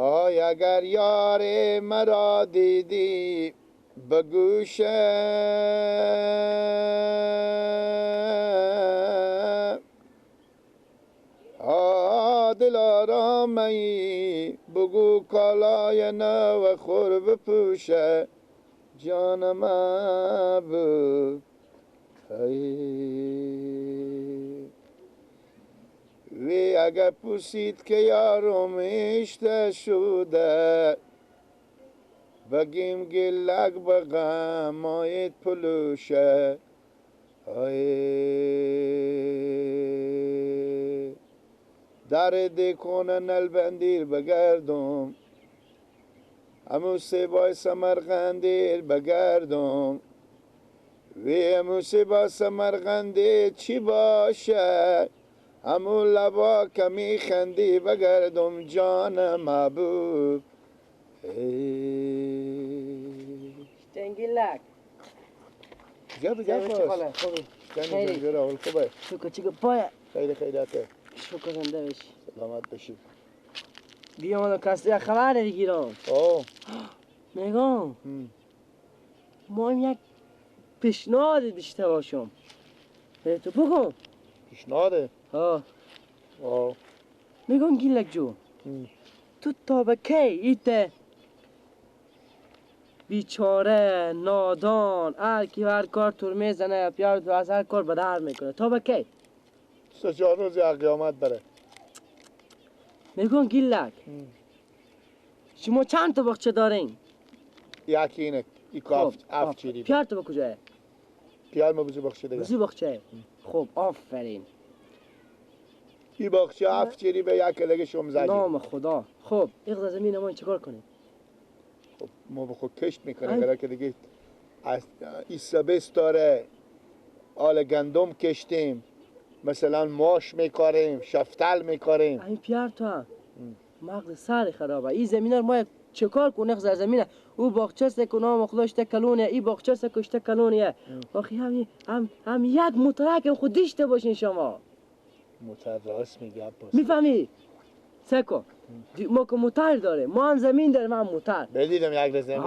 آی اگر یار مرا دیدی به گوشم، دلارام ای بگو کالای نو خور بپوشه، جانم بود وی اگر پوسید که یارم اشته شده، بگیم گلک بغم آید پلوشه. در دکونه نلبندیر بگردم، امو سیبای سمرقندیر بگردم، وی امو سیبا سمرقندی چی باشه، امو لبا کمی خندی بگردم جان محبوب. گلک جب باش خیلی جنجور اول خوبه شکر چیکه پایه خیلی خیلیته شکر زنده بشی سلامت بشی. بیامدم کسی خبر بگیرم. میگم ما هم یک پیشنهاد داشته باشم. تو بگم پیشنهاده؟ میگم گیلک جو تو تا به کی ایته بیچاره نادان هر کی هر کار تور میزنه پیار تو از هر کار بدر میکنه تا به کی؟ 3-4 روز قیامت بره. میگم گیلک شما چند تا باغچه دارین؟ یکی اینه خب هفت چیری پیار تو به کجاه؟ پیار ما بزو باغچه دیگه بزو باغچه. خب آفرین این باغچه 7 چیری به یک لگه شم زدی. نام خدا. خب اقضا زمین ما این چکار کنیم؟ خب ما به خود کشت میکنیم برای که دیگه این سبست داره آل گندم کشتیم، مثلا ماش میکاریم، شفتل میکاریم. این پیار تو مغز سر خرابه. این زمین رو ما چکار کنیم؟ اقضا زمینه او باغچه است که نام خدا اشته کلونه، این باغچه است که اشته کلونه. آخی هم یک مترک خود داشته باشین شما. موتر راست میگه عباس. میفهمی؟ سکو ما که موتر داره، ما هم زمین داریم هم موتر. بدیدم یک زمین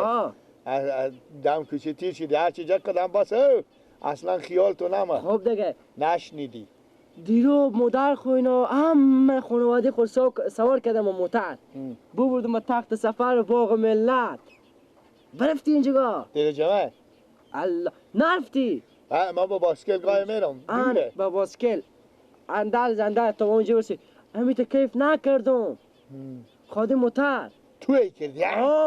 دم کوچه تیر شده هرچی جا کدم باسه اصلا خیال تو نمه. خب دیگه نشنیدی دیرو مادر خوینا همه خانواده خود سوار کردم و موتر ببردم تخت سفر باغ ملت. برفتی اینجا؟ دیگه جمعه الله نرفتی؟ ما با باسکل گاه میرم دوره با باسکل اندر تا اونجا برسی همیتا کیف نکردم. خواهد موتر توی کردی؟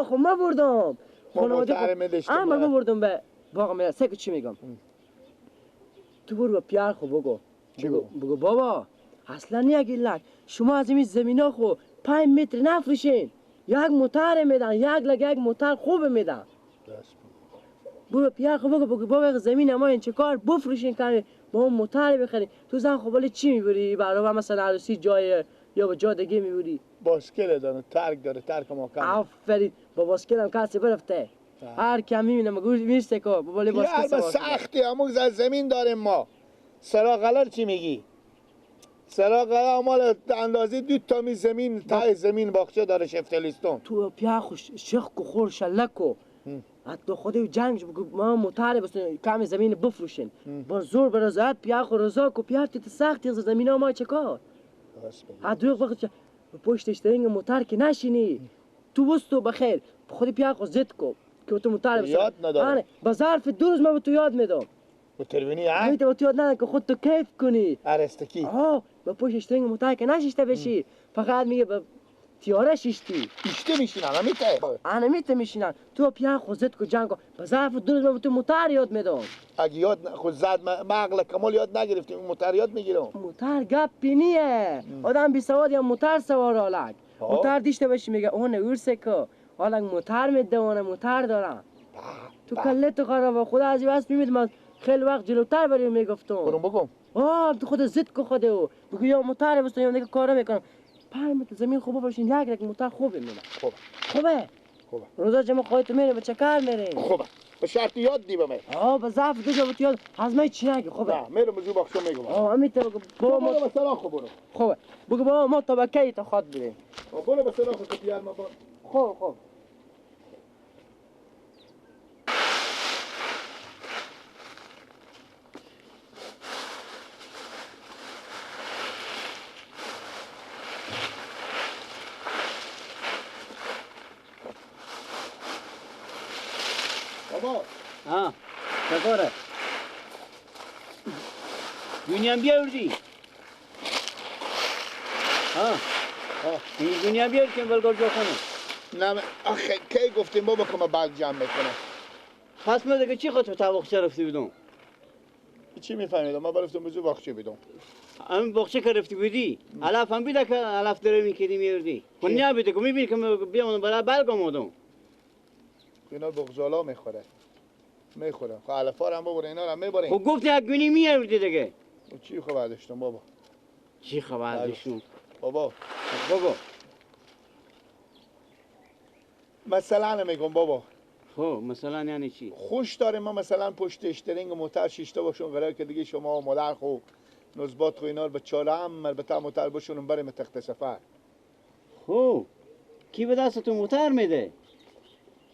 خب ما بردم ما موتر میدشتم ما بردم به باغ ملت. سکو چی میگم؟ تو برو با پیار خو بگو بابا اصلا یک لک شما از این زمین ها خو 5 متر نفروشین، یک موتر میدن، یک موتر خوب میدن. برو پیار خو بگو بابا زمین ما این چه کار بفروشین کنی با اون موتر بخرین. تو زن خو ولی چی میبری برای مثلا عروسی جای یا به جا دیگه میبری؟ باسکل داره ترک داره ترک ما کم. آفرین با باسکل هم کسی برفته هر کم میبینه مگو میسته که بابا باسکل سوار سختی همون زمین داریم ما. سراغلار چی میگی؟ سراغلار مال اندازه 2 تا می زمین تا زمین باغچه داره شفتلیستون. تو پیا خوش شخ کو خور شلکو حتی خودی جنگ ما موتر بس کم زمین بفروشین با زور برزات پیا خو رضا کو پیا تی سختی زمین ما چکار ها دروغ وقت پشت اشترینگ موتر که نشینی تو وستو بخیر خودی پیا خو زد کو که تو موتر بس یاد نداره با ظرف 2 روز ما به تو یاد میدم. با تربینی ها میت تو یاد نداره که خود تو کیف کنی ارستکی با پشت اشترینگ موتر که نشیشته بشی فقط میگه تیاره شیشتی ایشته میشینن همیته میشینن. تو پیان خوزت کو جنگو به ظرف 2 روز من تو موتر یاد میدم. اگه یاد خود زد مغل کمال یاد نگرفتیم اون موتر یاد میگیرم. موتر گپی نیه آدم بی سواد یا موتر سوار آلک موتر دیشته باشی میگه اون ورسه که آلک موتر میدونه موتر دارم. تو کله تو خراب خدا از واسه میمید من خیلی وقت جلوتر بریم میگفتم برو بگم تو خود زد کو خودو بگو یا موتر بس یا دیگه کارا میکنم 5 متر زمین خوبه باشین یک موتر خوبه میاد. خوبه روزا جمع خودت میره به چکار میره. خوبه به شرط یاد دی به من. به ضعف تو جا یاد از من چی نگی خوبه. نه میرم از او بخشو میگم. امیت بگو بابا ما به سراخ برو. خوبه بگو بابا ما تا کی تا خواد بریم. برو به سراخ تو بیار ما. خوب. بابا چطوره؟ دنیا بیاوردی؟ این دنیا بیار که بلگار جا کنه. نه آخه کی گفتیم بابا که ما بعد جمع میکنم. پس ما دیگه چی خود تا بخشه رفتی بدون؟ چی میفهمیدم؟ ما برفتم بزو بخشه بدون. همین بخشه که رفتی بودی؟ علاف هم بیده که علاف داره میکردی میوردی. کنیا بیده که میبینی که بیامون برای بلگام آدم. اینا بغزالا میخوره. خب علفا رو هم ببره اینا رو هم میبریم. خب گفتی یک گونی میوردی دیگه. چی خبر داشتم بابا؟ چی خبر داشتم؟ بابا بگو. مثلا میگم بابا. خب مثلا یعنی چی؟ خوش داریم ما مثلا پشت اشترینگ موتر شیشته باشون قرار که دیگه شما مادر خو نزبات خو اینا رو به چاله هم البته موتر باشون بریم تخت سفر. خب کی به دست تو موتر میده؟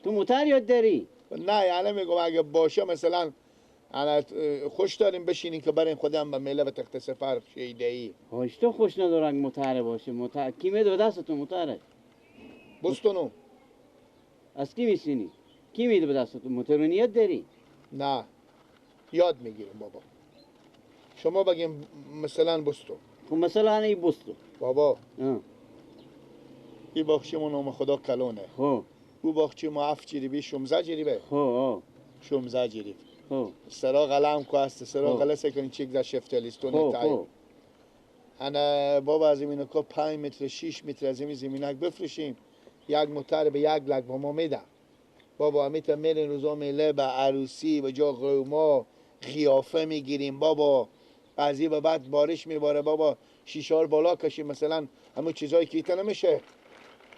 تو موتر یاد داری؟ نه یعنی میگم اگه باشه مثلا خوش داریم بشینیم که بریم خودم به میله به تخت سفر شیده ای. هاش تو خوش ندارن موتر باشه موتر کی میده به دست تو موتره؟ بستونو از کی میسینی؟ کی میده به دست تو موترونی یاد داری؟ نه یاد میگیریم بابا. شما بگیم مثلا بستو. خب مثلا ای بستو بابا ای باخچه ما نام خدا کلونه. خب او باخچه ما 7 جریبی 16 جریبه. خب 16 جریب. خب سرا قلم کو است سرا غلسه کنین چیک در شفتالیستون تای. انا بابا از اینو کو 5 متر 6 متر از این زمینک بفروشیم. یک موتر به 1 لک به ما میدم. بابا امیت میرین روزا میله به عروسی و جا قوما خیافه میگیریم بابا. از این به بعد بارش میباره بابا شیشار بالا کشیم مثلا همون چیزایی که ایتا نمیشه.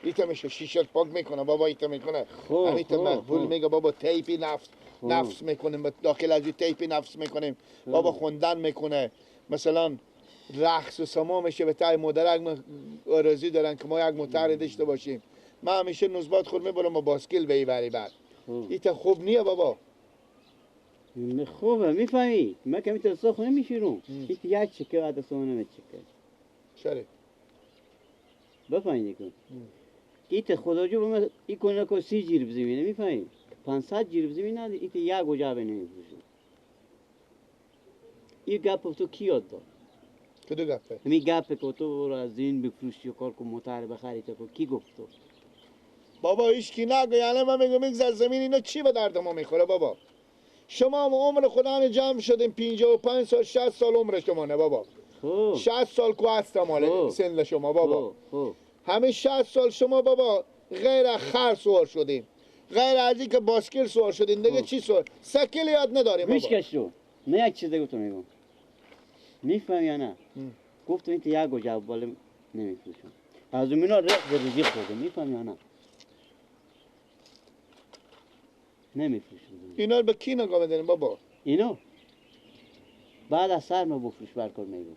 ایتا میشه شیشه پاک میکنه بابا ایتا میکنه. امیت مقبول میگه بابا تیپی نفس میکنیم داخل از این تیپی نفس میکنیم. بابا خوندن میکنه مثلا رقص و سما میشه به تای مدرک آرزو دارن که ما یک موتر داشته باشیم. من همیشه نزبات خود میبرم و باسکیل بری بعد. ایتا خوب نیه بابا. خوبه میفهمی؟ من کمی ترساخ نمیشیرم. ایتا یک چکه بعد سو نمیچکه. شره بفهمی کن. ایتا خدا جو بما ای کنه که 30 جریب زمینه میفهمی؟ 500 جریب زمینه نده ایتا یک گوجه نمیفروشم. این گپ تو کی یاد داد؟ کدو گپه؟ همین گپه که تو برو از این بفروشی و کار کن موتر بخری تو کی گفت تو؟ بابا هیچ کی نگه یعنی من میگم این زمین اینا چی به درد ما میخوره بابا؟ شما هم عمر خدا جمع شدیم 55 سال 60 سال عمر شما نه بابا. 60 سال کو هست مال سن شما بابا. همین 60 سال شما بابا غیر خر سوار شدیم. غیر از این که باسکل سوار شدیم دیگه چی سوار؟ سکل یاد نداریم بابا. میشکش تو. نه یک چیز دیگه تو میگم. میفهمی یا نه؟ گفتم این یک گوجه بالا نمیفروشم. از اونا رق ریزی خورده میفهمی یا نه؟ نمیفروشم. اینا رو به کی نگاه میداریم بابا؟ اینو بعد از سر ما بفروش بر کار میگم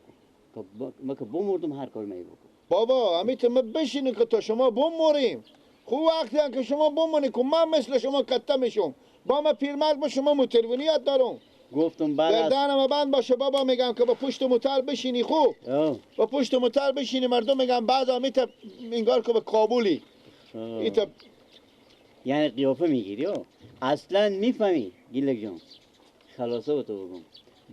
که ما که بمردم هر کار میگم بابا امیت ما بشینیم که تا شما بموریم. خوب وقتی هم که شما بمونی که من مثل شما کته میشم با ما پیرمرد با شما موترونیت دارم. گفتم بعد از گردنم بند باشه بابا میگم که با پشت موتر بشینی خوب. با پشت موتر بشینی مردم میگم بعد امیت انگار که به کابولی. یعنی قیافه میگیری اصلا میفهمی گیلک جان خلاصه به تو بگم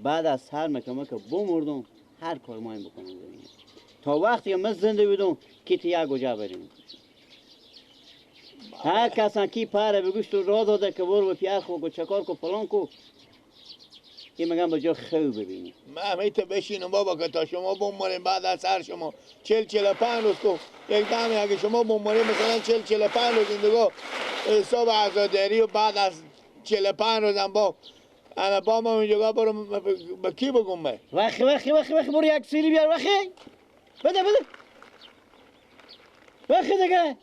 بعد از هر مکمه که بمردم هر کار مایم بکنم زمینه تا وقتی من زنده بودم که تو یک گوجه بریم هر کسان کی پاره بگوش تو راه داده که برو به پیار خو چکار کو فلان کو این میگم به جا خوب ببینی من امیت بشینم بابا که تا شما بموریم بعد از هر شما 40-45 روز کو یک دمی اگه شما بموریم مثلا 40-45 روز زندگاه حساب عزاداری و بعد از 45 روزم با انا با ما اینجا برو به کی بگم من وخی برو یک سیری بیار وخی بده وخی دیگه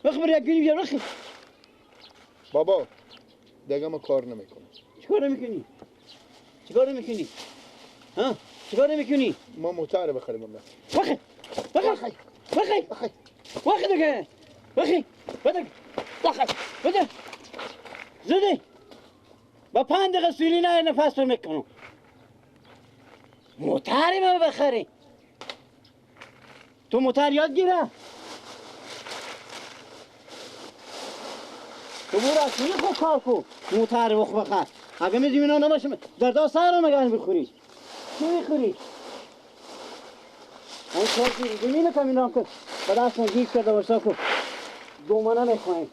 وخی برو یک گونی بیار وخی بابا دیگه ما کار نمیکنم. چیکار میکنی؟ چیکار میکنی؟ ها؟ چیکار میکنی؟ ما موتر بخریم امروز. بخی بخی بخی بخی بخی دیگه بخی بده بخی بده زدی با 5 دقیقه سیلی نه نفس رو میکنم موتری ما بخری تو موتر یاد گیره تو برو اصلی خوب کار کن موتر بخ بخر اگه می زمین ها نباشه در دا سر رو مگرد بخوری چی میخوری؟ اون کار که زمین کمی نام کن به دست من گیش کرده باشتا کن دومانه میخواهیم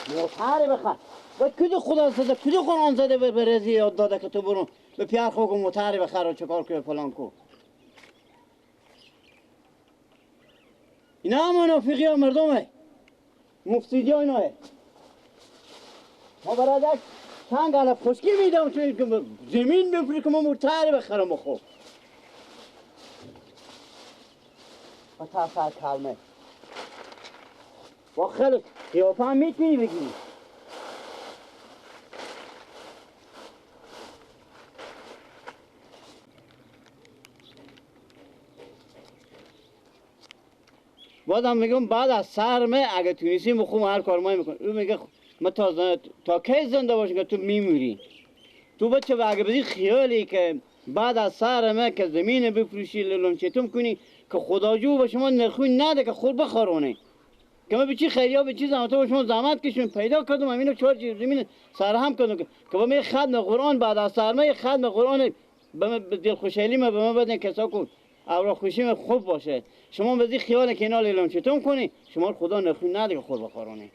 موتر بخر و کدو خدا زده کدو قرآن زده به رزی یاد داده که تو برو به پیار خوک و موتر بخر و چکار که فلان کن اینا هم منافقی ها مردمه مفسیدی ها اینا ما برادر چند علف خشکی میدم که زمین بفری که ما موتر بخرم و خوب و تا کلمه با خیلی قیافه هم میتونی بگیری بازم میگم بعد از سرمه اگه تونستی بخوام هر کار ما میکنم او میگه ما تا کی زنده باشی که تو میمیری تو بچه اگه بدی خیالی که بعد از سرمه که زمین بفروشی للونچتم کنی که خدا جو به شما نرخوی نده که خود بخارونه که ما به چی خیریا به چی زحمت به شما زحمت کشیم پیدا کردم همینو 4 زمین سرهم کردم که با می ختم قرآن بعد از سرمه ختم قرآن به دل خوشحالی ما به ما بدن کسا کن اولا خوشی خوب باشه شما به خیال که اینا لیلام چطور کنی شما خدا نخوی نده که خود بخارونه